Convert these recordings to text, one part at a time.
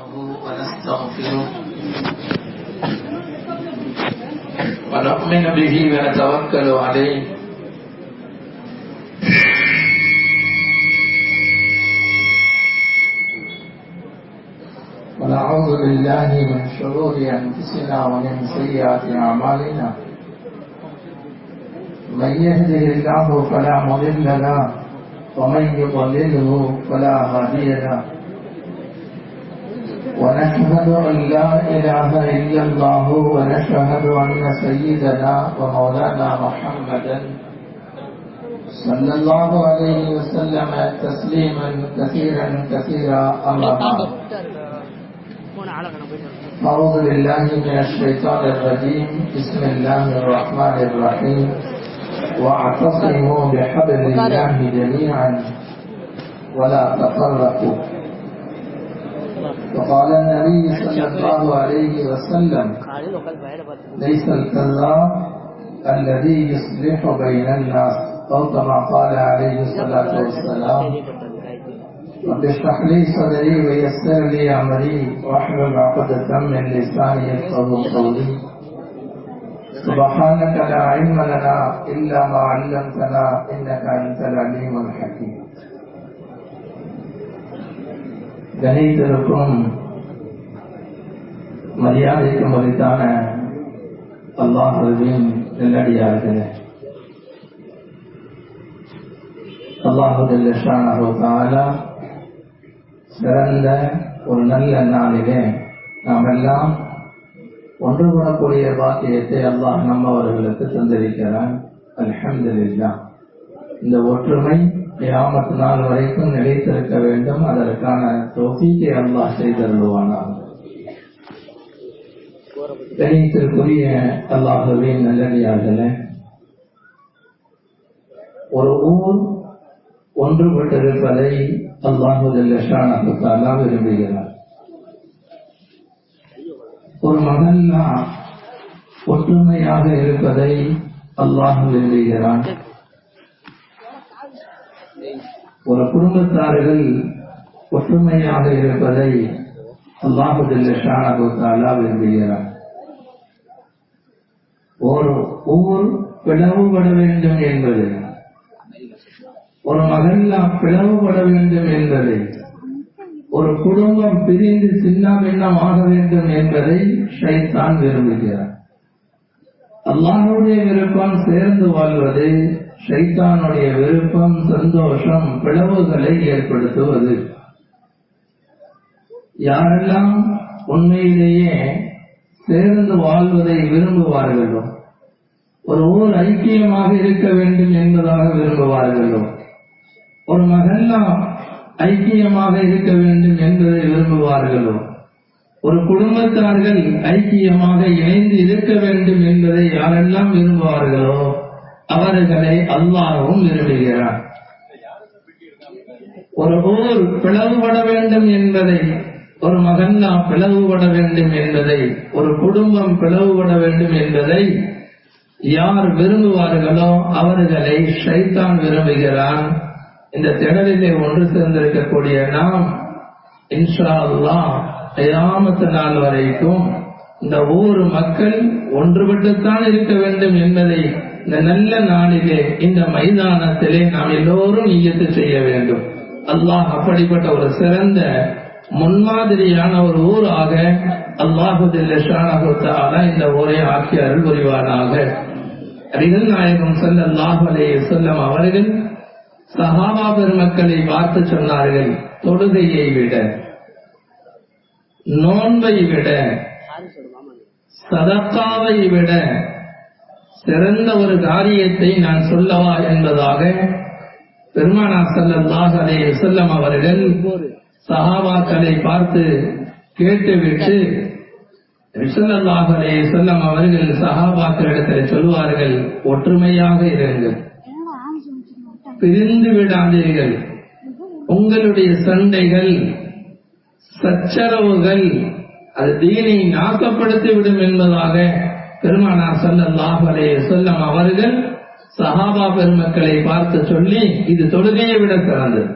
ونستغفره ونؤمن به ونتوكل عليه ونعوذ بالله من شرور أنفسنا ومن سيئات أعمالنا من يهده الله فلا مضل له ومن يضلله فلا هادي له ونشهد أن لا إله إلا الله ونشهد أن سيدنا ومولانا محمدا صلى الله عليه وسلم تسليما كثيرا كثيرا أما بعد أعوذ بالله من الشيطان الرجيم بسم الله الرحمن الرحيم واعتصموا بحبل الله جميعا ولا تفرقوا وقال النبي صلى الله عليه وسلم ليس الكذاب الذي يصلح بين الناس أو كما قال عليه الصلاة والسلام رب اشرح لي صدري ويسر لي أمري واحلل عقدة من لساني يفقهوا قولي سبحانك لا علم لنا إلا ما علمتنا إنك أنت العليم الحكيم. கணிதருக்கும் மரியாதைக்கும் உரித்தான அல்லாஹ்வின் நல்லடியார்களே, அல்லாஹு ஜல்ல ஷானஹு தஆலா சிறந்த ஒரு நல்ல நாளிலே நாம் எல்லாம் ஒன்றுபடக்கூடிய பாக்கியத்தை அல்லாஹ் நம்மவர்களுக்கு தந்திருக்கிறான். அல்ஹம்துலில்லாஹ். இந்த ஒற்றுமை கியாமத் நாள் வரைக்கும் நிலைத்திருக்க வேண்டும். அதற்கான தௌஃபீக்கை அல்லாஹ் செய்தருள்வானாக. கணித்திற்குரிய அல்லாஹ்வின் நல்லடியார்களே, ஒரு ஊர் ஒன்றுபட்டிருப்பதை அல்லாஹு ஜல்ல ஷானஹு தஆலா விரும்புகிறார். ஒரு மகல்லா ஒற்றுமையாக இருப்பதை அல்லாஹ் விரும்புகிறான். ஒரு குடும்பத்தார்கள் ஒற்றுமையாக இருப்பதை அல்லாஹு ஜல்ல ஷானஹு தஆலா விரும்புகிறார். ஒரு ஊர் பிளவுபட வேண்டும் என்பது, ஒரு மகல்லா பிளவுபட வேண்டும் என்பதை, ஒரு குடும்பம் பிரிந்து சின்ன பின்னமாக வேண்டும் என்பதை ஷைத்தான் விரும்புகிறார். அல்லாஹ்வுடைய விருப்பம் சேர்ந்து வாழ்வது, ஷைத்தானுடைய விருப்பம் சந்தோஷம் பிளவுகளை ஏற்படுத்துவது. யாரெல்லாம் உண்மையிலேயே சேர்ந்து வாழ்வதை விரும்புவார்களோ, ஒரு ஊர் ஐக்கியமாக இருக்க வேண்டும் என்பதாக விரும்புவார்களோ, ஒரு மகல்லா ஐக்கியமாக இருக்க வேண்டும் என்பதை விரும்புவார்களோ, ஒரு குடும்பத்தார்கள் ஐக்கியமாக இணைந்து இருக்க வேண்டும் என்பதை யாரெல்லாம் விரும்புவார்களோ அவர்களை அல்லாஹ்வும் விரும்புகிறார். ஒரு ஊர் பிளவுபட வேண்டும் என்பதை, ஒரு மகல்லா பிளவுபட வேண்டும் என்பதை, ஒரு குடும்பம் பிளவுபட வேண்டும் என்பதை யார் விரும்புவார்களோ அவர்களை ஷைத்தான் விரும்புகிறான். இந்த திடலிலே ஒன்று சேர்ந்திருக்கக்கூடிய நாம் இன்ஷா அல்லாஹ் கியாமத் நாள் வரைக்கும் இந்த ஊர் மக்கள் ஒன்றுபட்டுத்தான் இருக்க வேண்டும் என்பதை இந்த நல்ல நாளிலே இந்த மைதானத்திலே நாம் எல்லோரும் நியத்து செய்ய வேண்டும். அல்லாஹ் அப்படிப்பட்ட ஒரு சிறந்த முன்மாதிரியான ஒரு ஊராக அல்லாஹு ஜல்ல ஷானஹு தஆலா இந்த ஊரை ஆக்கி அருள் புரிவானாக. நபிகள் நாயகம் ஸல்லல்லாஹு அலைஹி வஸல்லம் அவர்கள் சஹாபா பெருமக்களை பார்த்து சொன்னார்கள், தொழுகையை விட, நோன்பை விட, சதக்காவை விட சிறந்த ஒரு காரியத்தை நான் சொல்லவா என்பதாக பெருமானார் ஸல்லல்லாஹு அலைஹி வஸல்லம் அவர்கள் சஹாபாக்களை பார்த்து கேட்டுவிட்டு ஸல்லல்லாஹு அலைஹி வஸல்லம் அவர்கள் சஹாபாக்களிடத்தில் சொல்வார்கள், ஒற்றுமையாக இருங்கள், பிரிந்து விடாதீர்கள், உங்களுடைய சண்டைகள் சச்சரவுகள் அது தீனை நாசப்படுத்திவிடும் என்பதாக பெருமானார் ஸல்லல்லாஹு அலைஹி வஸல்லம் அவர்கள் சஹாபா பெருமக்களை பார்த்து சொல்லி, இது தொழுகையை விட சிறந்தது.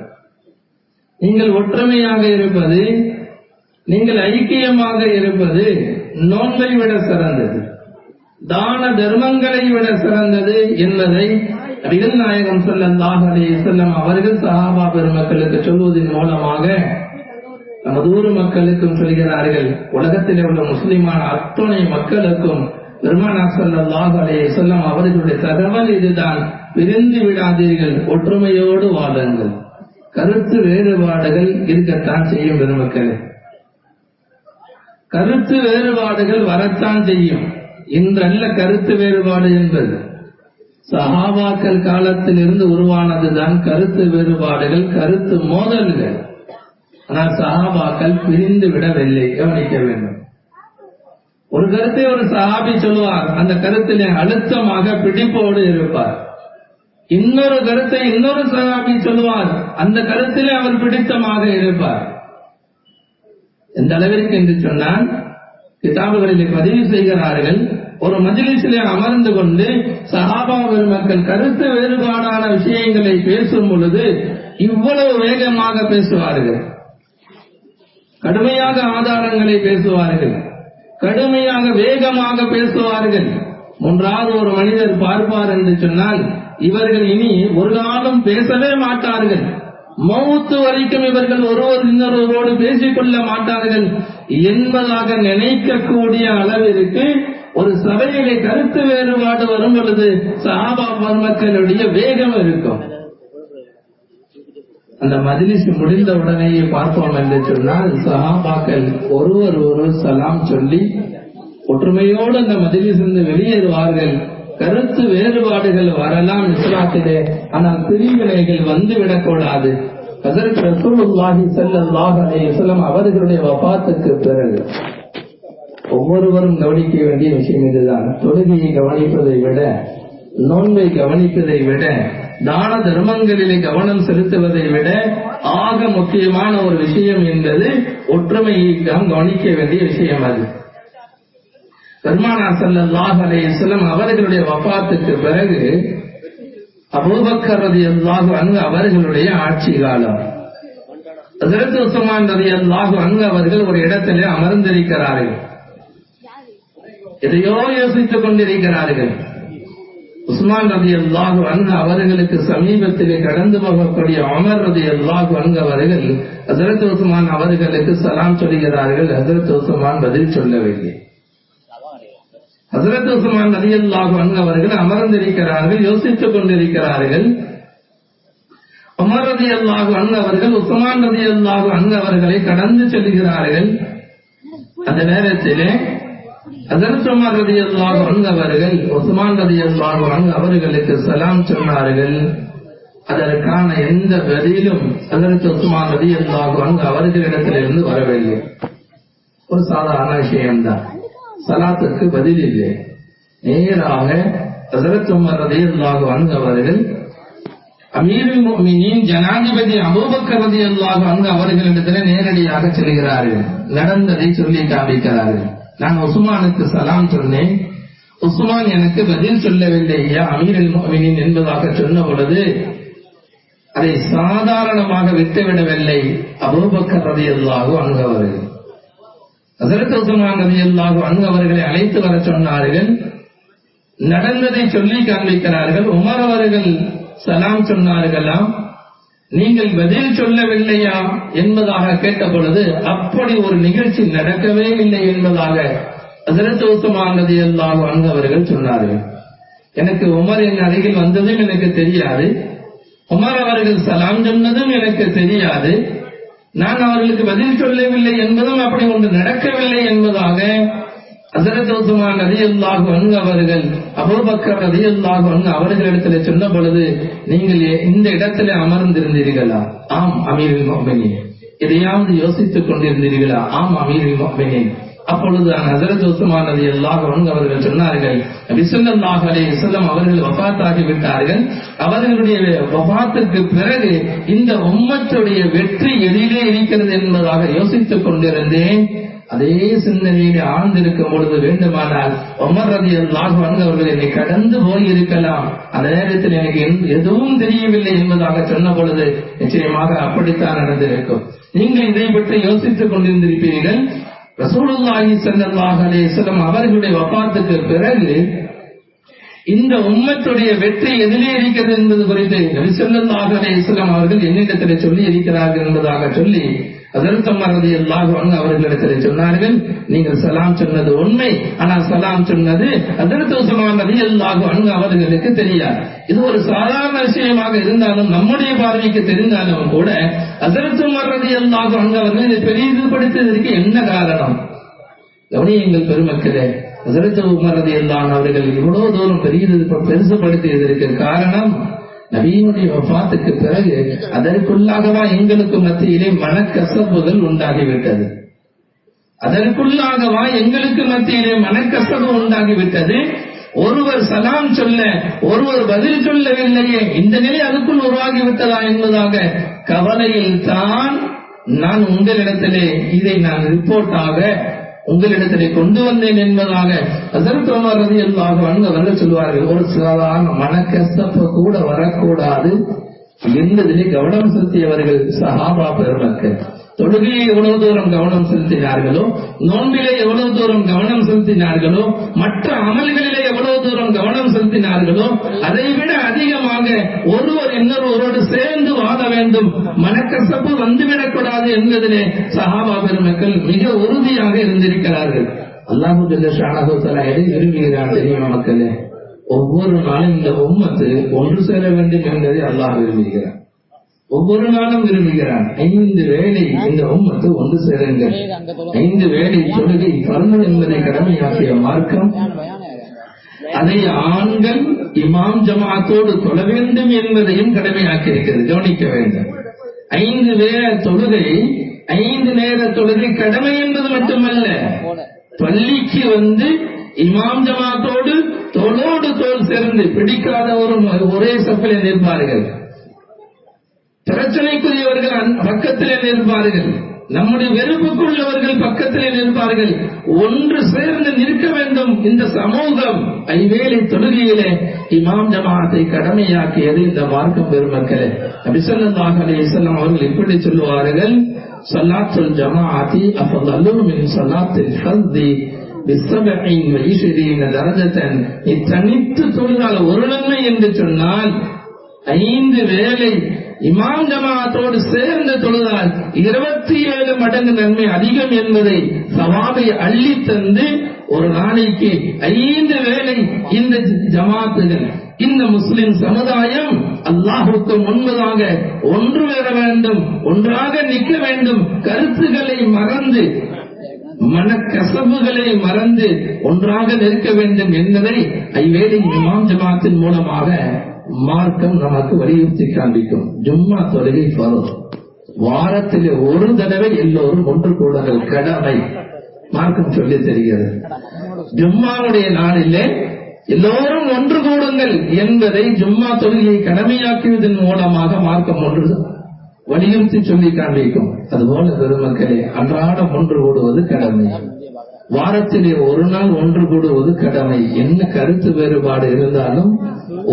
நீங்கள் ஒற்றுமையாக இருப்பது நீங்கள் ஐக்கியமாக இருப்பது நோன்பை விட சிறந்தது, தான தர்மங்களை விட சிறந்தது என்பதை நபிகள் நாயகம் ஸல்லல்லாஹு அலைஹி வஸல்லம் அவர்கள் சஹாபா பெருமக்களுக்கு சொல்வதன் மூலமாக நமது ஊர் மக்களுக்கும் சொல்கிறார்கள். உலகத்தில் உள்ள முஸ்லிமான அத்துணை மக்களுக்கும் பெருமானார் ஸல்லல்லாஹு அலைஹி வஸல்லம் அவர்களுடைய தகவல் இதுதான்: பிரிந்து விடாதீர்கள், ஒற்றுமையோடு வாழுங்கள். கருத்து வேறுபாடுகள் இருக்கத்தான் செய்யும் பெருமக்களே, கருத்து வேறுபாடுகள் வரத்தான் செய்யும். இன்றல்ல கருத்து வேறுபாடு என்பது, சஹாபாக்கள் காலத்தில் இருந்து உருவானதுதான் கருத்து வேறுபாடுகள், கருத்து மோதல்கள். ஆனால் சஹாபாக்கள் பிரிந்து விடவில்லை. கவனிக்க வேண்டும். ஒரு கருத்தை ஒரு சஹாபி சொல்வார், அந்த கருத்திலே அழுத்தமாக பிடிப்போடு இருப்பார். இன்னொரு கருத்தை இன்னொரு சஹாபி சொல்வார், அந்த கருத்திலே அவர் பிடித்தமாக இருப்பார். எந்த அளவிற்கு என்று சொன்னால், கிதாபுகளிலே பதிவு செய்கிறார்கள், ஒரு மஜ்லிஸிலே அமர்ந்து கொண்டு சஹாபா பெருமக்கள் கருத்து வேறுபாடான விஷயங்களை பேசும் பொழுது இவ்வளவு வேகமாக பேசுவார்கள், கடுமையாக ஆதாரங்களை பேசுவார்கள், கடுமையாக வேகமாக பேசுவார்கள். மூன்றாவது ஒரு மனிதர் பார்ப்பார் என்று சொன்னால், இவர்கள் இனி ஒரு காலம் பேசவே மாட்டார்கள், மௌத்து வரைக்கும் இவர்கள் ஒருவர் இன்னொருவரோடு பேசிக் கொள்ள மாட்டார்கள் என்பதாக நினைக்கக்கூடிய அளவிற்கு ஒரு சபையிலே கருத்து வேறுபாடு வரும் பொழுது சஹாபா பெருமக்களுடைய வேகம் இருக்கும். அந்த மஜ்லிஸ் முடிந்த உடனேயே பார்ப்போம் என்று சொன்னால், சஹாபாக்கள் ஒருவர் ஒரு சலாம் சொல்லி ஒற்றுமையோடு அந்த மஜ்லிஸிலிருந்து வெளியேறுவார்கள். கருத்து வேறுபாடுகள் வரலாம் இஸ்லாத்திலே, ஆனால் பிரிவினைகள் வந்துவிடக்கூடாது. ஹஜ்ரத் ரசூலுல்லாஹி ஸல்லல்லாஹு அலைஹி வஸல்லம் அவர்களுடைய வஃபாத்துக்கு பிறகு ஒவ்வொருவரும் கவனிக்க வேண்டிய விஷயம் இதுதான். தொழுகையை கவனிப்பதை விட, நோன்பை கவனிப்பதை விட, தான தர்மங்களிலே கவனம் செலுத்துவதை விட ஆக முக்கியமான ஒரு விஷயம் என்பது ஒற்றுமையை நாம் கவனிக்க வேண்டிய விஷயம். அது பெருமானார் ஸல்லல்லாஹு அலைஹி வஸல்லம் அவர்களுடைய வஃபாத்துக்கு பிறகு அபூபக்கர் ரலியல்லாஹு அன்ஹு அவர்களுடைய ஆட்சி காலம். ஹஜ்ரத் உஸ்மான் ரலியல்லாஹு அன்ஹு அவர்கள் ஒரு இடத்திலே அமர்ந்திருக்கிறார்கள், எதையோ யோசித்துக் கொண்டிருக்கிறார்கள். உஸ்மான் ரலியல்லாஹு அன்ஹு அவர்களுக்கு சமீபத்திலே கடந்து போகக்கூடிய உமர் ரலியல்லாஹு அன்ஹு அவர்கள் ஹஜ்ரத் உஸ்மான் அவர்களுக்கு சலாம் சொல்கிறார்கள். ஹஜ்ரத் உஸ்மான் பதில் சொல்லவில்லை. ஹஜ்ரத் உஸ்மான் ரலியல்லாஹு அன்ஹு அவர்கள் அமர்ந்திருக்கிறார்கள், யோசித்துக் கொண்டிருக்கிறார்கள். உமர் ரலியல்லாஹு அன்ஹு அவர்கள் உஸ்மான் ரலியல்லாஹு அன்ஹு அவர்களை கடந்து செல்கிறார்கள். அந்த நேரத்திலே ஹஜ்ரத் உமர் ரலியல்லாஹு அன்ஹு அவர்கள் உஸ்மான் ரலியல்லாஹு அன்ஹு அவர்களுக்கு சலாம் சொன்னார்கள். அதற்கான எந்த பதிலும் ஹஜ்ரத் உஸ்மான் ரலியல்லாஹு அன்ஹு அவர்களிடத்திலிருந்து வரவில்லை. ஒரு சாதாரண விஷயம்தான், சலாத்துக்கு பதில் இல்லை. நேராக ஹஜ்ரத் உமர் ரலியல்லாஹு அன்ஹு அவர்கள் அமீருல் முஃமினீன் ஜனாதிபதி அபூபக்கர் ரலியல்லாஹு அன்ஹு அவர்களிடத்தில் நேரடியாக செல்கிறார்கள். நடந்ததை சொல்லி காண்பிக்கிறார்கள். நான் உஸ்மானுக்கு சலாம் சொன்னேன், உஸ்மான் எனக்கு பதில் சொல்லவில்லை யா அமீருல் முஃமினீன் என்பதாக சொன்ன பொழுது அதை சாதாரணமாக விட்டுவிடவில்லை அபூபக்கர் ரலியல்லாஹு அன்ஹு அவர்கள். ஹஜ்ரத் உஸ்மான் ரலியல்லாஹு அன்ஹு அவர்களை அழைத்து வர சொன்னார்கள். நடந்ததை சொல்லி காண்பிக்கிறார்கள். உமர் அவர்கள் சலாம் சொன்னார்களாம், நீங்கள் பதில் சொல்லவில்லையா என்பதாக கேட்ட பொழுது அப்படி ஒரு நிகழ்ச்சி நடக்கவே இல்லை என்பதாக ஹஜ்ரத் உஸ்மான் ரலியல்லாஹு அன்ஹு அவர்கள் சொன்னார்கள். எனக்கு உமர் என் அருகில் வந்ததும் எனக்கு தெரியாது, உமர் அவர்கள் சலாம் சொன்னதும் எனக்கு தெரியாது, நான் அவர்களுக்கு பதில் சொல்லவில்லை என்பதும் அப்படி ஒன்று நடக்கவில்லை என்பதாக ஹஜ்ரத் உஸ்மான் ரலியல்லாஹு அன்ஹு அவர்கள் அபூபக்கர் ரலியல்லாஹு அன்ஹு அவர்களிடத்தில் சொன்ன பொழுது, நீங்கள் இந்த இடத்திலே அமர்ந்திருந்தீர்களா? ஆம் அமீருல் முஃமினீன். எதையாவது யோசித்துக் கொண்டிருந்தீர்களா? ஆம் அமீருல் முஃமினீன். அப்பொழுது ஹஜ்ரத் உஸ்மான் ரலியல்லாஹு அன்ஹு அவர்கள் சொன்னார்கள், நபி ஸல்லல்லாஹு அலைஹி வஸல்லம் அவர்கள் வஃபாத்தாகி விட்டார்கள். அவர்களுடைய வஃபாத்துக்கு பிறகு இந்த உம்மத்துடைய வெற்றி எதிலே இருக்கிறது என்பதாக யோசித்துக் கொண்டிருந்தேன். அதே சிந்தனையிலே ஆழ்ந்திருக்கும் பொழுது வேண்டுமானால் உமர் ரலியல்லாஹு அன்ஹு அவர்கள் என்னை கடந்து போயிருக்கலாம், அந்த நேரத்தில் எனக்கு எதுவும் தெரியவில்லை என்பதாக சொன்ன பொழுது நிச்சயமாக அப்படித்தான் நடந்திருக்கும். நீங்கள் இதை பற்றி யோசித்துக் கொண்டிருந்திருப்பீர்கள். ரசூலுல்லாஹி ஸல்லல்லாஹு அலைஹி வஸல்லம் அவர்களுடைய வஃபாத்துக்கு பிறகு இந்த உம்மத்துடைய வெற்றி எதிலே இருக்கிறது என்பது குறித்து நபி ஸல்லல்லாஹு அலைஹி வஸல்லம் அவர்கள் என்னிடத்தில் சொல்லி இருக்கிறார்கள் என்பதாக சொல்லி ஹஜ்ரத் உமர் ரலியல்லாஹு அன்ஹு அவர்களிடத்தில் சொன்னார்கள், நீங்கள் சலாம் சொன்னது உண்மை, ஆனால் சலாம் சொன்னது ஹஜ்ரத் உஸ்மான் ரலியல்லாஹு அன்ஹு அவர்களுக்கு தெரியாது. இது ஒரு சாதாரண விஷயமாக இருந்தாலும் நம்முடைய பார்வைக்கு தெரிந்தாலும் கூட ஹஜ்ரத் உமர் ரலியல்லாஹு அன்ஹு அவர்கள் இதை பெரிதுபடுத்தியதற்கு என்ன காரணம்? கவனியுங்கள் பெருமக்களே, ஹஜ்ரத் உமர் ரலியல்லாஹு அன்ஹு அவர்கள் இவ்வளவு தூரம் பெருசுபடுத்தியதற்கு காரணம் நபியினுடைய வஃபாத்துக்கு பிறகு அதற்குள்ளாகவா எங்களுக்கு மத்தியிலே மனக்கசப்புகள் உண்டாகிவிட்டது. அதற்குள்ளாகவா எங்களுக்கு மத்தியிலே மனக்கசப்பு உண்டாகிவிட்டது. ஒருவர் சலாம் சொல்ல ஒருவர் பதில் சொல்லவில்லையே, இந்த நிலை அதுக்குள் உருவாகிவிட்டதா என்பதாக கவலையில் தான் நான் உங்களிடத்திலே இதை நான் ரிப்போர்ட்டாக உங்களிடத்திலே கொண்டு வந்தேன் என்பதாக ஹஜ்ரத் உமர் ரலியல்லாஹு அன்ஹு அவர்கள் சொல்வார்கள். ஒரு சாதாரண மனக்கசப்பு கூட வரக்கூடாது என்பதிலே கவனம் செலுத்தியவர்கள் சஹாபா பெருமக்கள். தொழுகையை எவ்வளவு தூரம் கவனம் செலுத்தினார்களோ, நோன்பிலே எவ்வளவு தூரம் கவனம் செலுத்தினார்களோ, மற்ற அமல்களிலே எவ்வளவு தூரம் கவனம் செலுத்தினார்களோ, அதைவிட அதிகமாக ஒருவர் இன்னொருவரோடு சேர்ந்து வாழ வேண்டும், மனக்கசப்பு வந்துவிடக்கூடாது என்பதிலே சஹாபா பெருமக்கள் மிக உறுதியாக இருந்திருக்கிறார்கள். அல்லாஹு ஜல்ல ஷானஹு தஆலா எதை விரும்புகிறார் தெரியுமா மக்களே? ஒவ்வொரு நாளும் இந்த உம்மத்து ஒன்று சேர வேண்டும் என்பதை அல்லாஹ் விரும்புகிறார். ஒவ்வொரு நாளும் விரும்புகிறான். 5 வேளை இந்த உம்மத்து ஒன்று சேருங்கள். 5 வேளை தொழுகை ஃபர்து என்பதை கடமையாக்கிய மார்க்கம் அதை ஆண்கள் இமாம் ஜமாத்தோடு தொழ வேண்டும் என்பதையும் கடமையாக்கி இருக்கிறது. கவனிக்க வேண்டும். 5 நேர தொழுகை 5 நேர தொழுகை கடமை என்பது மட்டுமல்ல, பள்ளிக்கு வந்து இமாம் ஜமாத்தோடு தோளோடு தோள் சேர்ந்து பிடிக்காதவரும் ஒரே சப்பில் நிற்பார்கள். பிரச்சனைக்குரியவர்கள் பக்கத்திலே நிற்பார்கள், நம்முடைய வெறுப்புக்குள்ளவர்கள் பக்கத்திலே நிற்பார்கள். ஒன்று சேர்ந்து நிற்க வேண்டும். இந்த சமூகம் 5 வேளை தொழுகையிலே இமாம் ஜமாத்தை கடமையாக்கியது இந்த மார்க்கம் பெருமக்களே. நபி ஸல்லல்லாஹு அலைஹி வஸல்லம் அவர்கள் இப்படி சொல்லுவார்கள், ஸலாத்துல் ஜமாஅத்தி அஃதலு மின் ஸலாத்தில் ஃபர்தி பி27 தரஜத்தன். இத்தனித்து தொழுதால் ஒரு நன்மை என்று சொன்னால் 5 வேளை இமாம் ஜமாஅத்தோடு சேர்ந்து தொழுதால் 27 மடங்கு நன்மை அதிகம் என்பதை சவாபை அள்ளி தந்து ஒரு நாளைக்கு 5 வேளை இந்த ஜமாத்துகள் இந்த முஸ்லிம் சமுதாயம் அல்லாஹ்வுக்கு முன்பதாக ஒன்று வர வேண்டும், ஒன்றாக நிற்க வேண்டும், கருத்துக்களை மறந்து மனக்கசப்புகளை மறந்து ஒன்றாக நிற்க வேண்டும் என்பதை 5 வேளை இமாம் ஜமாத்தின் மூலமாக மார்க்கம் நமக்கு வலியுறுத்தி காண்பிக்கும். ஜும்மா தொழுகை ஃபர்து, வாரத்திலே ஒரு தடவை எல்லோரும் ஒன்று கூடுதல் கடமை மார்க்கம் சொல்லி தெரிகிறது. ஜும்மாவுடைய நாளிலே எல்லோரும் ஒன்று கூடுங்கள் என்பதை ஜும்மா தொழுகையை கடமையாக்குவதன் மூலமாக மார்க்கம் ஒன்று வலியுறுத்தி சொல்லி காண்பிக்கும். அதுபோல பெருமக்களே, அன்றாடம் ஒன்று கூடுவது கடமை, வாரத்திலே ஒரு நாள் ஒன்று கூடுவது கடமை. என்ன கருத்து வேறுபாடு இருந்தாலும்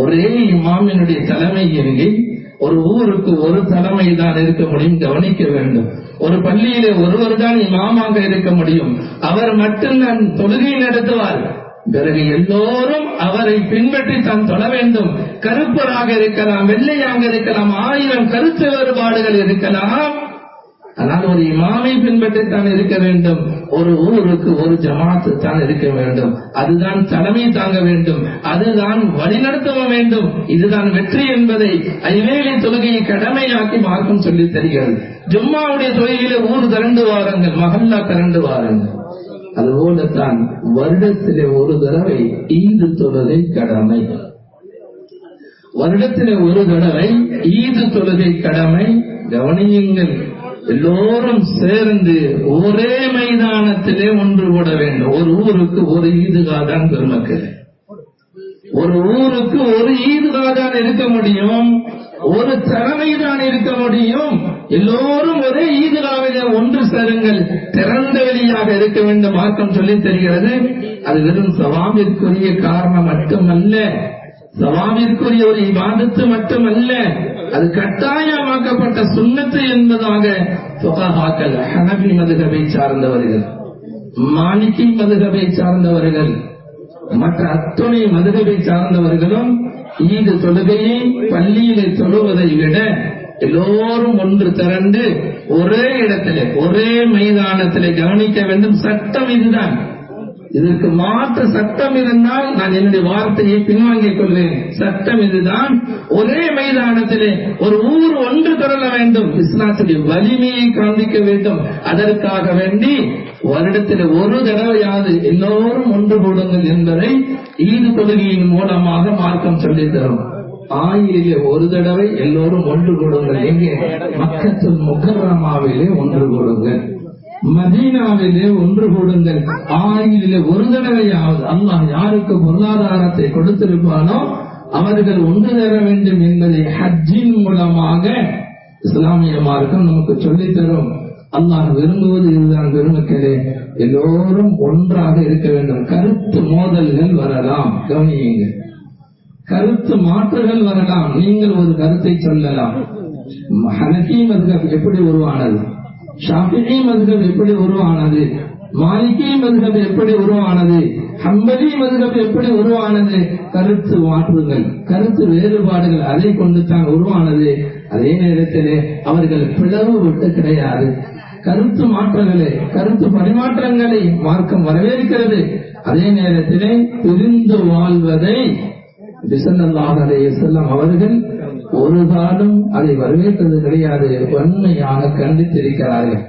ஒரே இமாமினுடைய தலைமையின் கீழ் ஒரு ஊருக்கு ஒரு தலைமை தான் இருக்க முடியும். கவனிக்க வேண்டும். ஒரு பள்ளியிலே ஒருவர் தான் இமாமாக இருக்க முடியும். அவர் மட்டும்தான் தொழுகை நடத்துவார். பிறகு எல்லோரும் அவரை பின்பற்றி தான் தொழ வேண்டும். கருப்பராக இருக்கலாம், வெள்ளையாக இருக்கலாம், 1000 கருத்து வேறுபாடுகள் இருக்கலாம். ஆனால் ஒரு இமாமை பின்பற்றித்தான் இருக்க வேண்டும். ஒரு ஊருக்கு ஒரு ஜமாத்து தான் இருக்க வேண்டும். அதுதான் தலைமை தாங்க வேண்டும், அதுதான் வழிநடத்த வேண்டும். இதுதான் வெற்றி என்பதை 5 வேளை தொழுகையை கடமையாக்கி மார்க்கம் சொல்லி தருகிறது. ஜும்மாவுடைய தொழுகையிலே ஊர் திரண்டு வாருங்கள், மஹல்லா திரண்டு வாருங்கள். அதுபோலத்தான் வருடத்திலே ஒரு தடவை ஈது தொழுகை கடமை. வருடத்திலே ஒரு தடவை ஈது தொழுகை கடமை. கவனியுங்கள், எல்லோரும் சேர்ந்து ஒரே மைதானத்திலே ஒன்று கூட வேண்டும். ஒரு ஊருக்கு ஒரு ஈதுகாதான் பெருமக்கள், ஒரு ஊருக்கு ஒரு ஈதுகாதான் இருக்க முடியும். ஒரு தலைமைதான் இருக்க முடியும். எல்லோரும் ஒரே ஈதுகாவிலே ஒன்று சேருங்கள், திறந்த வெளியாக இருக்க வேண்டும் மார்க்கம் சொல்லி தெரிகிறது. அது வெறும் சவாபிற்குரிய காரணம் மட்டுமல்ல, சவாபிற்குரிய ஒரு இபாதத்து மட்டுமல்ல, அது கட்டாயமாக்கப்பட்ட சுன்னத்து என்பதாக ஃபுகஹாக்கள் ஹனபி மதுஹபை சார்ந்தவர்கள், மாலிகி மதுஹபை சார்ந்தவர்கள், மற்ற அத்துணை மதுஹபை சார்ந்தவர்களும் ஈது தொழுகையை பள்ளியிலே தொழுவதை விட எல்லோரும் ஒன்று திரண்டு ஒரே இடத்திலே ஒரே மைதானத்திலே கவனிக்க வேண்டும். சட்டம் இதுதான். இதற்கு மாற்று சட்டம் இருந்தால் நான் என்னுடைய வார்த்தையை பின்வாங்கிக் கொள்வேன். சட்டம் இதுதான். ஒரே மைதானத்திலே ஒரு ஊர் ஒன்று திரள வேண்டும், இஸ்லாத்துடைய வலிமையை காண்பிக்க வேண்டும். அதற்காக வேண்டி வருடத்தில் ஒரு தடவையாவது எல்லோரும் ஒன்று கூடுங்கள் என்பதை ஈது தொழுகையின் மூலமாக மார்க்கம் சொல்லித் தரும். ஆயிலே ஒரு தடவை எல்லோரும் ஒன்று கூடுங்கள். எங்கே? மக்கத்துல் முக்கர்ரமாவிலே ஒன்று கூடுங்கள், மதீனாவிலே ஒன்று கூடுங்கள். ஆயிலே ஒரு தடவையாவது அல்லாஹ் யாருக்கு பொருளாதாரத்தை கொடுத்திருப்பானோ அவர்கள் ஒன்று தர வேண்டும் என்பதை ஹஜ்ஜின் மூலமாக இஸ்லாமிய மார்க்கம் நமக்கு சொல்லித் தரும். அல்லாஹ் விரும்புவது இதுதான். பெருமக்களே, எல்லோரும் ஒன்றாக இருக்க வேண்டும். கருத்து மோதல்கள் வரலாம், கவனியுங்கள். கருத்து மாற்றுகள் வரலாம். நீங்கள் ஒரு கருத்தை சொல்லலாம். ஹனஃபி மத்ஹப் எப்படி உருவானது, ஷாஃபிஈ மத்ஹப் எப்படி உருவானது, மாலிகி மத்ஹப் எப்படி உருவானது, ஹம்பலி மத்ஹப் எப்படி உருவானது? கருத்து மாற்றுகள், கருத்து வேறுபாடுகள் அதை கொண்டு தான் உருவானது. அதே நேரத்திலே அவர்கள் பிளவு விட்டு கிடையாது. கருத்து மாற்றங்களை, கருத்து பரிமாற்றங்களை மார்க்கம் வரவேற்கிறது. அதே நேரத்திலே பிரிந்து வாழ்வதை ஸல்லல்லாஹு அலைஹி வஸல்லம் அவர்கள் ஒரு காலம் அதை வரவேற்றது கிடையாது, வன்மையாக கண்டித்திருக்கிறார்கள்.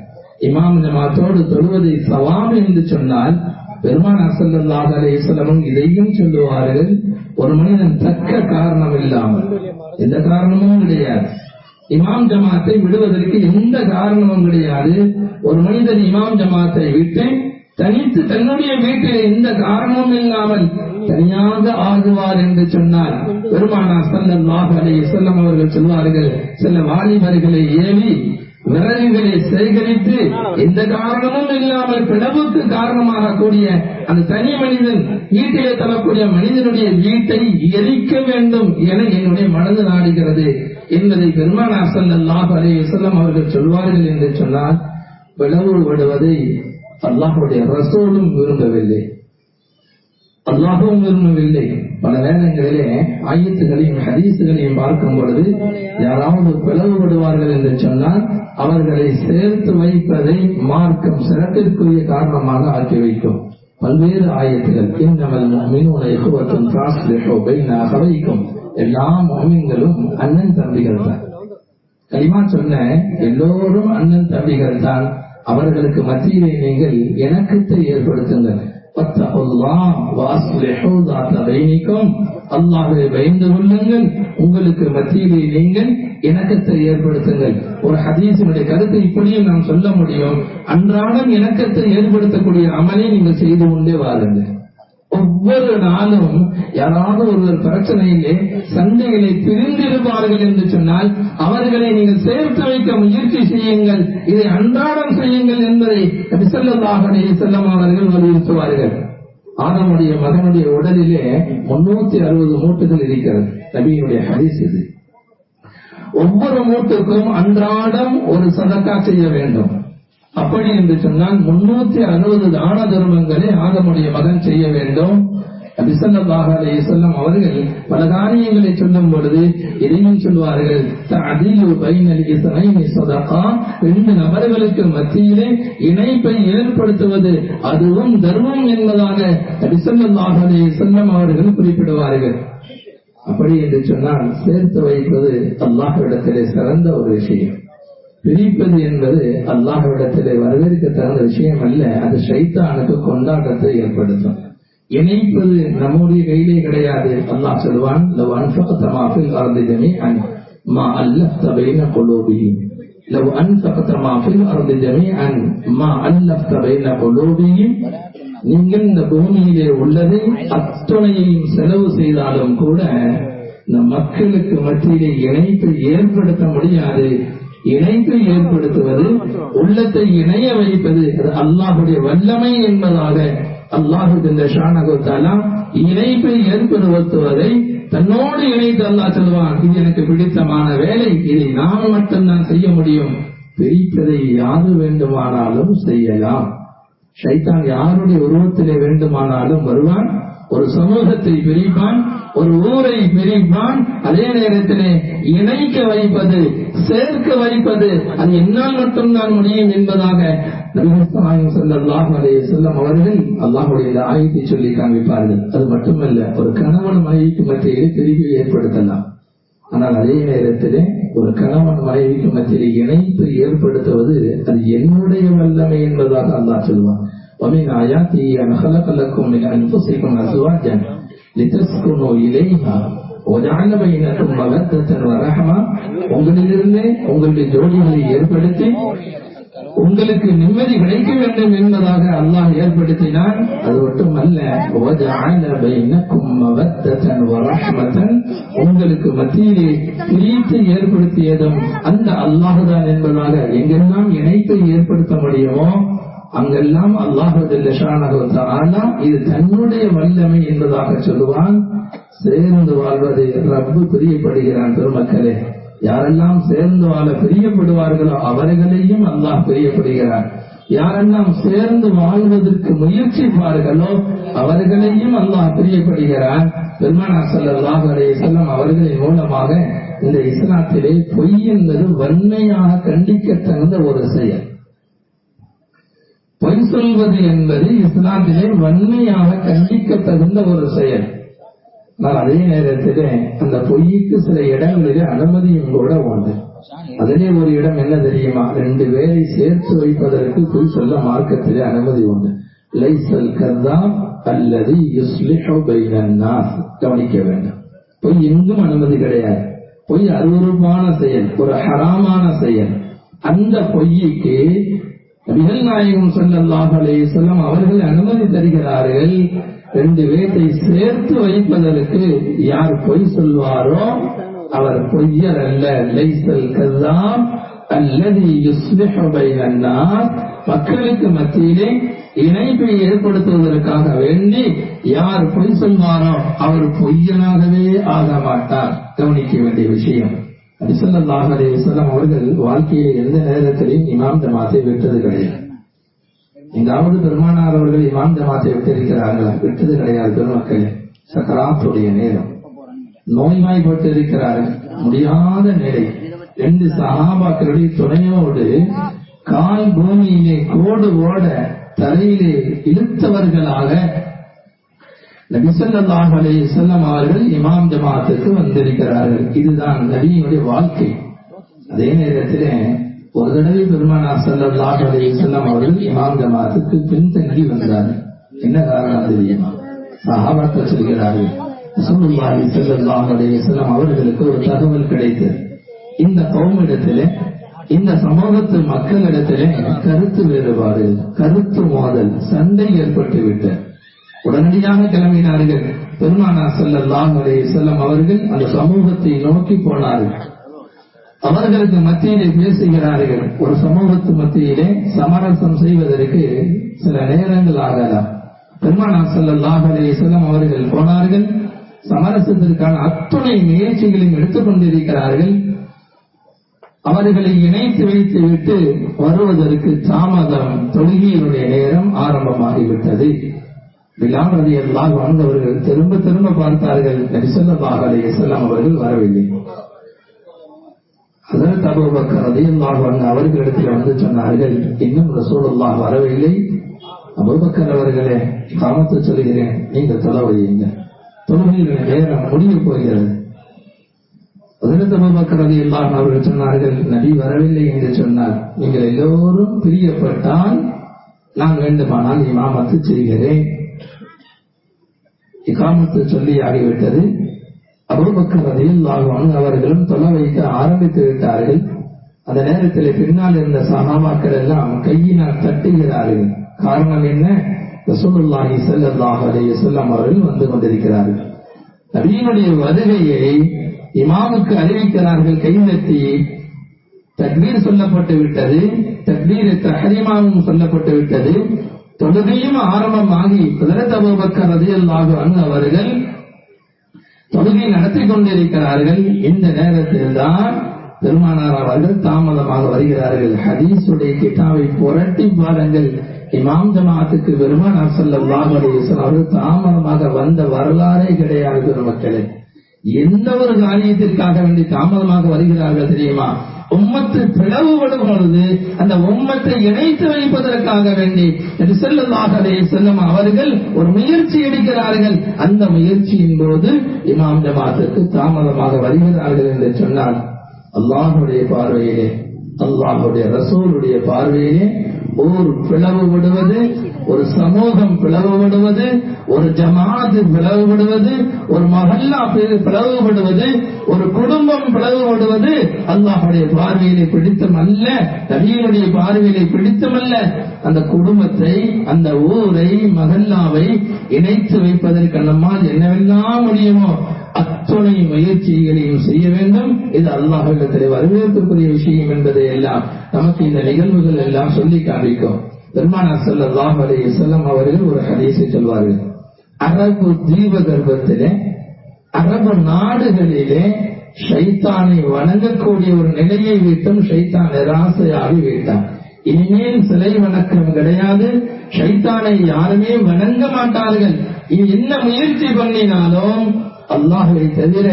இமாம் ஜமாத்தோடு தொழுவதை சவாப் என்று சொன்னால் பெருமானார் ஸல்லல்லாஹு அலைஹி வஸல்லம் இதையும் சொல்லுவார்கள். ஒரு மனிதன் தக்க காரணம் இல்லாமல், எந்த காரணமும் கிடையாது, இமாம் ஜமாத்தை விடுவதற்கு எந்த காரணமும் கிடையாது. ஒரு மனிதன் இமாம் ஜமாத்தை விட்டு தனித்து தன்னுடைய வீட்டில் எந்த காரணமும் இல்லாமல் தனியாக ஆகுவார் என்று சொன்னார். பெருமானார் ஸல்லல்லாஹு அலைஹி வஸல்லம் அவர்கள் சொல்வார்கள், சில வாலிபர்களை ஏவி விறகுகளை சேகரித்து எந்த காரணமும் இல்லாமல் பிளவுக்கு காரணமாக கூடிய அந்த தனி மனிதன் வீட்டிலே தரக்கூடிய மனிதனுடைய வீட்டை எரிக்க வேண்டும் என என்னுடைய மனது நாடுகிறது என்பதை பெருமானார் ஸல்லல்லாஹு அலைஹி வஸல்லம் அவர்கள் சொல்வார்கள் என்று சொன்னால், பிளவு விடுவதை அல்லாஹ்வுடைய ரசூலும் விரும்பவில்லை, அல்லாஹும் விரும்பவில்லை. பல நேரங்களிலே ஆயத்துகளையும் ஹதீசுகளையும் பார்க்கும் பொழுது யாராவது பிளவுபடுவார்கள் என்று சொன்னால் அவர்களை சேர்த்து வைப்பதை மார்க்கம் சிறப்பிற்குரிய காரணமாக ஆக்கி வைக்கும். பல்வேறு ஆயத்துகள், இன்னமல் முஃமினூன இஹ்வத்துன் ஃபஸ்லிஹூ பைன அஹவைக்கும், எல்லா முஃமின்களும் அண்ணன் தம்பிகள் தான். கலிமா சொன்ன எல்லோரும் அண்ணன் தம்பிகள் தான், அவர்களுக்கு மத்தியிலே நீங்கள் இணக்கத்தை ஏற்படுத்துங்கள். அல்லாஹ்வை பயந்து கொள்ளுங்கள், உங்களுக்கு மத்தியிலே நீங்கள் இணக்கத்தை ஏற்படுத்துங்கள். ஒரு ஹதீஸினுடைய கருத்தை இப்படியும் நாம் சொல்ல முடியும், அன்றாடம் இணக்கத்தை ஏற்படுத்தக்கூடிய அமலை நீங்கள் செய்து கொண்டே வாருங்கள். ஒவ்வொரு நாளும் யாராவது ஒருவர் பிரச்சனையிலே சண்டைகளை பிரிந்திருப்பார்கள் என்று சொன்னால் அவர்களை நீங்கள் சேர்த்து வைக்க முயற்சி செய்யுங்கள், இதை அன்றாடம் செய்யுங்கள் என்பதை நபி ஸல்லல்லாஹு அலைஹி வஸல்லம் அவர்கள் வலியுறுத்துவார்கள். ஆதமுடைய மகனுடைய உடலிலே 360 மூட்டுகள் இருக்கிறது, நபியினுடைய ஹதீஸ் இது. ஒவ்வொரு மூட்டுக்கும் அன்றாடம் ஒரு சதக்கா செய்ய வேண்டும். அப்படி என்று சொன்னால் 360 தான தர்மங்களை ஆதமுடைய மகன் செய்ய வேண்டும். நபி ஸல்லல்லாஹு அலைஹி வஸல்லம் அவர்கள் பல காரியங்களை சொல்லும் பொழுது இதையும் சொல்வார்கள், தஅதீலு பைனல் இஸ்னைனி ஸதகா, 2 நபர்களுக்கு மத்தியிலே இணைப்பை ஏற்படுத்துவது அதுவும் தர்மம் என்பதாக நபி ஸல்லல்லாஹு அலைஹி வஸல்லம் அவர்கள் குறிப்பிடுவார்கள். அப்படி என்று சொன்னால் சேர்த்து வைப்பது அல்லாஹ்விடத்திலே சிறந்த ஒரு விஷயம். பிரிப்பது என்பது அல்லாஹ்விடத்திலே வரவேற்க தகுந்த விஷயம் அல்ல, அது ஷைத்தானுக்கு கொண்டாட்டத்தை ஏற்படுத்தும். இணைப்பது நம்முடைய கையிலே கிடையாது. அல்லாஹ் சொல்வான், லவ் அன்ஃபக்த மா ஃபில் அர்தி ஜமீஅன் மா அல்லஃப்த பைன குலூபிஹிம், லவ் அன்ஃபக்த மா ஃபில் அர்தி ஜமீஅன் மா அல்லஃப்த பைன குலூபிஹிம், நீங்கள் இந்த பூமியிலே உள்ளதை அத்துணையையும் செலவு செய்தாலும் கூட இந்த மக்களுக்கு மத்தியிலே இணைப்பை ஏற்படுத்த முடியாது. இணைப்பை ஏற்படுத்துவது, உள்ளத்தை இணைய வைப்பது அது அல்லாஹுடைய வல்லமை என்பதாக அல்லாஹு ஜல்ல ஷானஹு தஆலா இணைப்பை ஏற்படுத்துவதை தன்னோடு இணைத்து அல்லாஹ் சொல்வான், இது எனக்கு பிடித்தமான வேலை, இதை நான் மட்டும்தான் செய்ய முடியும். பிரிப்பதை யாரு வேண்டுமானாலும் செய்யலாம். ஷைத்தான் யாருடைய உருவத்திலே வேண்டுமானாலும் வருவான், ஒரு சமூகத்தை பிரிப்பான், ஒரு ஊரை பிரிப்பான். அதே நேரத்திலே இணைக்க வைப்பது, சேர்க்க வைப்பது அது என்னால் மட்டும்தான் முடியும் என்பதாக நபிகள் நாயகம் ஸல்லல்லாஹு அலைஹி வஸல்லம் அவர்கள் அல்லாஹ்வுடைய ஆயத்தை சொல்லி காண்பிப்பார்கள். அது மட்டுமல்ல, ஒரு கணவன் மனைவிக்கு மத்தியிலே பிரிவை ஏற்படுத்தலாம். ஆனால் அதே நேரத்திலே ஒரு கணவன் மனைவிக்கு மத்தியிலே இணைப்பு ஏற்படுத்துவது அது என்னுடைய வல்லமை என்பதாக அல்லாஹ் சொல்வான். وَمِنْ آيَاتِهِ أَنْ خَلَقَ لَكُم مِّنْ أَنفُسِكُمْ أَزْوَاجًا لِتَسْكُنُوا إِلَيْهَا وَجَعَلَ بَيْنَكُم مَّوَدَّةً وَرَحْمَةً உங்களிலிருந்து உங்களுடைய ஜோடிகளை ஏற்படுத்தி உங்களுக்கு நிம்மதி கிடைக்க வேண்டும் என்பதாக அல்லாஹ் ஏற்படுத்தினான். அது மட்டுமல்ல, وَجَعَلَ بَيْنَكُم مَّوَدَّةً وَرَحْمَةً உங்களுக்கு மத்தியிலே பிரித்து ஏற்படுத்தியதும் அந்த அல்லாஹ் தான் என்பதாக எங்கெல்லாம் இணைப்பை ஏற்படுத்த முடியுமோ அங்கெல்லாம் அல்லாஹ் ஜல்ல ஷானஹு தஆலா இது தன்னுடைய வல்லமை என்பதாக சொல்லுவான். சேர்ந்து வாழ்வது ரப்பு பிரியப்படுகிறான். பெருமக்களே, யாரெல்லாம் சேர்ந்து வாழ பிரியப்படுவார்களோ அவர்களையும் அல்லாஹ் பிரியப்படுகிறான். யாரெல்லாம் சேர்ந்து வாழ்வதற்கு முயற்சிப்பார்களோ அவர்களையும் அல்லாஹ் பிரியப்படுகிறான். பெருமானார் ஸல்லல்லாஹு அலைஹி வஸல்லம் அவர்களின் மூலமாக இந்த இஸ்லாத்திலே பொய் என்பது வன்மையாக கண்டிக்கத்தகுந்த ஒரு செயல். பொய் சொல்வது என்பது இஸ்லாத்திலே வன்மையாக கண்டிக்கத்தகுந்த ஒரு செயல். ஆனால் அதே நேரத்திலே அந்த பொய்க்கு சில இடங்களிலே அனுமதியும் கூட உண்டு. அதிலே ஒரு இடம் என்ன தெரியுமா? 2 பேரை சேர்த்து வைப்பதற்கு பொய் சொல்ல மார்க்கத்திலே அனுமதி உண்டு. லைஸல் கذاب அல்லதி யுஸ்லிஹு பைனன் நாஸ். கவனிக்க வேண்டும், பொய் எங்கும் அனுமதி கிடையாது. பொய் அருவருப்பான செயல், ஒரு ஹராமான செயல். அந்த பொய்க்கு நபிகள் நாயகம் ஸல்லல்லாஹு அலைஹி வஸல்லம் அவர்கள் அனுமதி தருகிறார்கள். 2 பேரை சேர்த்து வைப்பதற்கு யார் பொய் சொல்வாரோ அவர் பொய்யர் அல்ல. லைஸல் கذاب அல்லதி யுஸ்லிஹு பைனன் நாஸ். மக்களுக்கு மத்தியிலே இணைப்பை ஏற்படுத்துவதற்காக வேண்டி யார் பொய் சொல்வாரோ அவர் பொய்யனாகவே ஆக மாட்டார். கவனிக்க வேண்டிய விஷயம், நபி ஸல்லல்லாஹு அலைஹி வஸல்லம் அவர்கள் வாழ்க்கையில் எந்த நேரத்திலையும் இமாம் ஜமாத்தை விட்டது கிடையாது. எங்காவது பெருமானார் அவர்கள் இமாம் ஜமாத்தை விட்டிருக்கிறார்களா? விட்டது கிடையாது. பெருமக்களே, சக்கராத்துடைய நேரம், நோய்வாய்ப்பட்டு இருக்கிறார்கள், முடியாத நிலை. 2 சஹாபாக்களுடைய துணையோடு கால் பூமியிலே கோடு ஓட தலையிலே இழுத்தவர்களாக நபி ஸல்லல்லாஹு அலைஹி வஸல்லம் அவர்கள் இமாம் ஜமாத்துக்கு வந்திருக்கிறார்கள். இதுதான் நபியினுடைய வாழ்க்கை. அதே நேரத்திலே ஒரு தடவை பெருமானார் ஸல்லல்லாஹு அலைஹி வஸல்லம் அவர்கள் இமாம் ஜமாத்துக்கு பின்தங்கி வந்தார்கள். என்ன காரணம் தெரியுமா? சஹாபாக்கள் சொல்கிறார்கள், ரசூலுல்லாஹி ஸல்லல்லாஹு அலைஹி வஸல்லம் அவர்களுக்கு ஒரு தகவல் கிடைத்தது. இந்த கௌமிடத்திலே, இந்த சமூகத்து மக்களிடத்திலே கருத்து வேறுபாடு, கருத்து மோதல், சண்டை ஏற்பட்டு விட்டது. உடனடியாக கிளம்பினார்கள். பெருமானார் ஸல்லல்லாஹு அலைஹி வஸல்லம் அவர்கள் அந்த சமூகத்தை நோக்கி போனார்கள். அவர்களுக்கு மத்தியிலே பேசுகிறார்கள். ஒரு சமூகத்து மத்தியிலே சமரசம் செய்வதற்கு சில நேரங்கள் ஆகலாம். பெருமானார் ஸல்லல்லாஹு அலைஹி வஸல்லம் அவர்கள் போனார்கள். சமரசத்திற்கான அத்துணை முயற்சிகளையும் எடுத்துக் கொண்டிருக்கிறார்கள். அவர்களை இணைத்து வைத்து விட்டு வருவதற்கு தாமதம். தொழுகையினுடைய நேரம் ஆரம்பமாகிவிட்டது. பிலால் ரலியல்லாஹு அன்ஹு அவர்கள் திரும்ப திரும்ப பார்த்தார்கள். நபி ஸல்லல்லாஹு அலைஹி வஸல்லம் அவர்கள் வரவில்லை. ஹஜ்ரத் அபூபக்கர் ரலியல்லாஹு அன்ஹு அவர்களிடத்தில் வந்து சொன்னார்கள், இன்னும் ரசூலுல்லாஹ் வரவில்லை. அபூபக்கர் அவர்களே, இகாமத்து சொல்கிறேன், நீங்க தொலை வையுங்க, தொழுகையின் நேரம் முடிய போகிறது. ஹஜ்ரத் அபூபக்கர் ரலியல்லாஹு அன்ஹு அவர்கள் சொன்னார்கள், நபி வரவில்லை என்று சொன்னார், நீங்கள் எல்லோரும் பிரியப்பட்டால் நான் வேண்டுமானால் இமாமத்து செய்கிறேன். இகாமத்து சொல்லி ஆகிவிட்டது. அபூபக்கர் ரலியல்லாஹு அன்ஹு அவர்களும் தொலை வைக்க ஆரம்பித்து விட்டார்கள். அந்த நேரத்தில் பின்னால் இருந்த சஹாபாக்கள் எல்லாம் கையினால் தட்டுகிறார்கள். காரணம் என்ன? ரசூலுல்லாஹி ஸல்லல்லாஹு அலைஹி வஸல்லம் அவர்கள் வந்து கொண்டிருக்கிறார்கள். நபியினுடைய வருகையை இமாமுக்கு அறிவிக்கிறார்கள் கைதட்டி. தக்பீர் சொல்லப்பட்டு விட்டது, தக்பீர் தஹ்ரீமாவும் சொல்லப்பட்டு விட்டது, தொழுகையும் ஆரம்பமாகி ஹஜ்ரத் அபூபக்கர் ரலியல்லாஹு அன்ஹு அவர்கள் தொழுகை நடத்தி கொண்டிருக்கிறார்கள். இந்த நேரத்தில் தான் பெருமானார் அவர்கள் தாமதமாக வருகிறார்கள். ஹதீஸுடைய கிதாபை புரட்டி பாருங்கள். இமாம் ஜமாஅத்துக்கு பெருமானார் ஸல்லல்லாஹு அலைஹி வஸல்லம் அவர்கள் தாமதமாக வந்த வரலாறே கிடையாது. பெருமக்களே, எந்த ஒரு காரியத்திற்காக வேண்டி தாமதமாக வருகிறார்கள் தெரியுமா? உம்மத்து பிளவுபடும் பொழுது அந்த உம்மத்தை இணைத்து வைப்பதற்காக வேண்டி நபி ஸல்லல்லாஹு அலைஹி வஸல்லம் அவர்கள் ஒரு முயற்சி எடுக்கிறார்கள். அந்த முயற்சியின் போது இமாம் ஜமாஅத்துக்கு தாமதமாக வருகிறார்கள் என்று சொன்னால், அல்லாஹ்வுடைய பார்வையிலே, அல்லாஹ்வுடைய ரசூலுடைய பார்வையிலே ஒரு பிளவுபடுவது, ஒரு சமூகம் பிளவுபடுவது, ஒரு ஜமாஅத் பிளவுபடுவது, ஒரு மஹல்லா பிளவுபடுவது, ஒரு குடும்பம் பிளவுபடுவது அல்லாஹ்வுடைய பார்வையிலே பிடித்தமல்ல, நபியினுடைய பார்வையிலே பிடித்தமல்ல. அந்த குடும்பத்தை, அந்த ஊரை, மஹல்லாவை இணைத்து வைப்பதற்கு நம்மால் என்னவெல்லாம் முடியுமோ அத்துணை முயற்சிகளையும் செய்ய வேண்டும். இது அல்லாஹ்விடத்திலே வரவேற்புக்குரிய விஷயம் என்பதை எல்லாம் நமக்கு இந்த நிகழ்வுகள் எல்லாம் சொல்லி காண்பிக்கும். பெருமானார் ஸல்லல்லாஹு அலைஹி வஸல்லம் அவர்கள் ஒரு ஹதீஸை சொல்வார்கள். அரபு தீபகற்பத்திலே, அரபு நாடுகளிலே ஷைத்தானை வணங்கக்கூடிய ஒரு நிலையை விட்டும் ஷைத்தான் நிராசையாகி விட்டான். இனிமேல் சிலை வணக்கம் கிடையாது, ஷைத்தானை யாருமே வணங்க மாட்டார்கள். இது என்ன முயற்சி பண்ணினாலும் அல்லாஹ்வை தவிர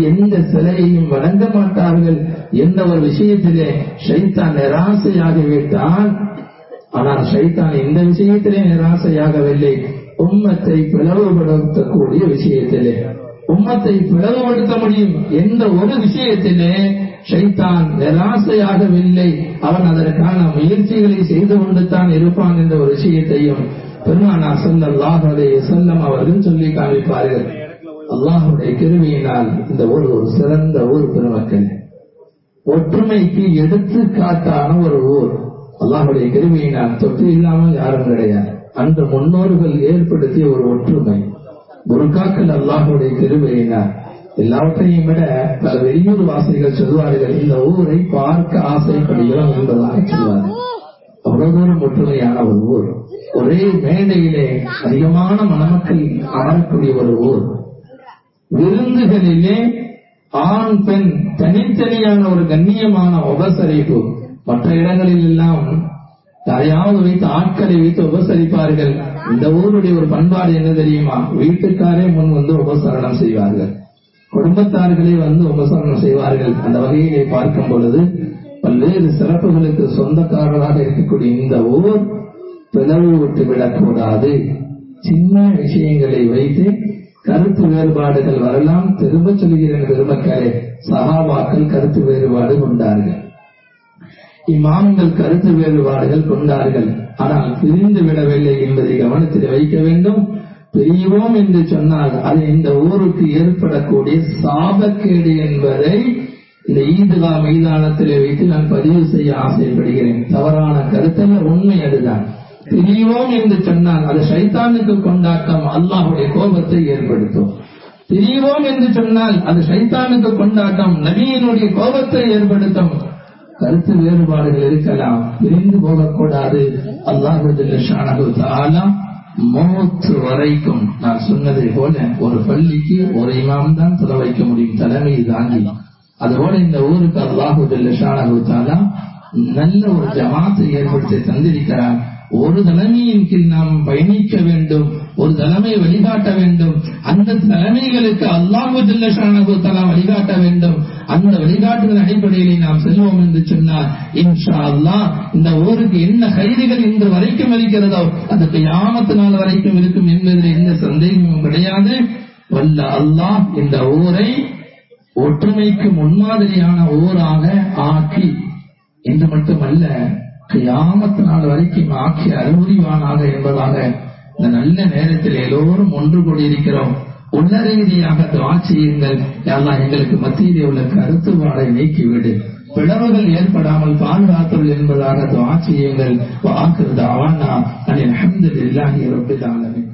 எந்த சிலையையும் வணங்க மாட்டார்கள் என்ற ஒரு விஷயத்திலே ஷைத்தான் நிராசையாகிவிட்டான். ஆனால் ஷைத்தான் இந்த விஷயத்திலே நிராசையாகவில்லை. உம்மத்தை பிளவுபடுத்தக்கூடிய விஷயத்திலே, உம்மத்தை பிளவுபடுத்த முடியும் என்ற ஒரு விஷயத்திலே ஷைத்தான் நிராசையாகவில்லை. அவன் அதற்கான முயற்சிகளை செய்து கொண்டு தான் இருப்பான் என்ற ஒரு விஷயத்தையும் பெருமானார் ஸல்லல்லாஹு அலைஹி வஸல்லம் அவர்கள் சொல்லி காண்பிப்பார்கள். அல்லாஹ்வுடைய கிருபையினால் இந்த ஊர் ஒரு சிறந்த ஊர். பெருமக்கள், ஒற்றுமைக்கு எடுத்துக்காட்டான ஒரு ஊர். அல்லாஹ்வுடைய கிருபையினால் தொற்று இல்லாமல் யாரும் கிடையாது. அந்த முன்னோர்கள் ஏற்படுத்திய ஒரு ஒற்றுமை, புர்காக்கள் அல்லாஹ்வுடைய கிருபையினால். எல்லாவற்றையும் விட பல வெளியூர் வாசிகள் சொல்வார்கள், இந்த ஊரை பார்க்க ஆசைப்படுகிறோம் என்பதாக சொல்வார்கள். அவ்வளவு தூரம் ஒற்றுமையான ஒரு ஊர். ஒரே மேடையிலே அதிகமான மணமக்கள் அமரக்கூடிய ஒரு ஊர். விருந்துகளிலே ஆண் பெண் தனித்தனியான ஒரு கண்ணியமான உபசரிப்பு. மற்ற இடங்களில் எல்லாம் யாரையாவது வைத்து, ஆட்களை வைத்து உபசரிப்பார்கள். இந்த ஊருடைய ஒரு பண்பாடு என்ன தெரியுமா? வீட்டுக்காரே முன் வந்து உபசரணம் செய்வார்கள், குடும்பத்தார்களே வந்து உபசரணம் செய்வார்கள். அந்த வகையிலே பார்க்கும் பொழுது பல்வேறு சிறப்புகளுக்கு சொந்தக்காரராக இருக்கக்கூடிய இந்த ஊர் பிளவு விட்டு விடக்கூடாது. சின்ன விஷயங்களை வைத்து கருத்து வேறுபாடுகள் வரலாம். திரும்ப சொல்கிறேன் பெருமக்களே, சஹாபாக்கள் கருத்து வேறுபாடு கொண்டார்கள், இமாம்கள் கருத்து வேறுபாடுகள் கொண்டார்கள். ஆனால் பிரிந்து விடவில்லை என்பதை கவனத்தில் வைக்க வேண்டும். பிரிவோம் என்று சொன்னால் அது இந்த ஊருக்கு ஏற்படக்கூடிய சாபக்கேடு என்பதை இந்த ஈத்கா மைதானத்திலே வைத்து நான் பதிவு செய்ய ஆசைப்படுகிறேன். தவறான கருத்தல்ல, உண்மை அதுதான். பிரிவோம் என்று சொன்னால் அது ஷைத்தானுக்கு கொண்டாட்டம், அல்லாஹ்வுடைய கோபத்தை ஏற்படுத்தும். பிரிவோம் என்று சொன்னால் அது ஷைத்தானுக்கு கொண்டாட்டம், நபியினுடைய கோபத்தை ஏற்படுத்தும். கருத்து வேறுபாடுகள் இருக்கலாம், பிரிந்து போகக்கூடாது. அல்லாஹ் ஜல்ல ஷானஹு தஆலா மௌத் வரைக்கும், நான் சொன்னதை போல ஒரு பள்ளிக்கு ஒரு இமாம் தான் சொல்ல வைக்க முடியும், தலைமை தாங்கி. அதுபோல இந்த ஊருக்கு அல்லாஹ் ஜல்ல ஷானஹு தஆலா நல்ல ஒரு ஜமாத்தை ஏற்படுத்தி தந்திருக்கிறார். ஒரு தலைமையின் கீழ் நாம் பயணிக்க வேண்டும், ஒரு தலைமை வழிகாட்ட வேண்டும். அந்த தலைமைகளுக்கு அல்லாஹ் ஜல்ல ஷானஹு தஆலா வழிகாட்ட வேண்டும். அந்த வழிகாட்டுதல் அடிப்படையிலே நாம் செல்வோம் என்று சொன்னால் இன்ஷா அல்லாஹ் இந்த ஊருக்கு என்ன கைதுகள் இன்று வரைக்கும் இருக்கிறதோ அது கியாமத் நாள் வரைக்கும் இருக்கும் என்பதில் எந்த சந்தேகமும் கிடையாது. வல்ல அல்லாஹ் இந்த ஊரை ஒற்றுமைக்கு முன்மாதிரியான ஊராக ஆக்கி, என்று மட்டுமல்ல கியாமத் நாள் வரைக்கும் ஆக்கி அறிவுரிவானாக என்பதாக இந்த நல்ல நேரத்தில் எல்லோரும் ஒன்று கூடியிருக்கிறோம். உள்ள ரீதியாக துஆ செய்யுங்கள். யா அல்லாஹ் எங்களுக்கு மத்தியிலே உள்ள கருத்துபாடை நீக்கிவிடு, பிளவுகள் ஏற்படாமல் பாதுகாத்தல் என்பதாக துஆ செய்யுங்கள். வ ஆகிரு தஅவானா அனில் ஹம்துலில்லாஹி ரப்பில் ஆலமீன்.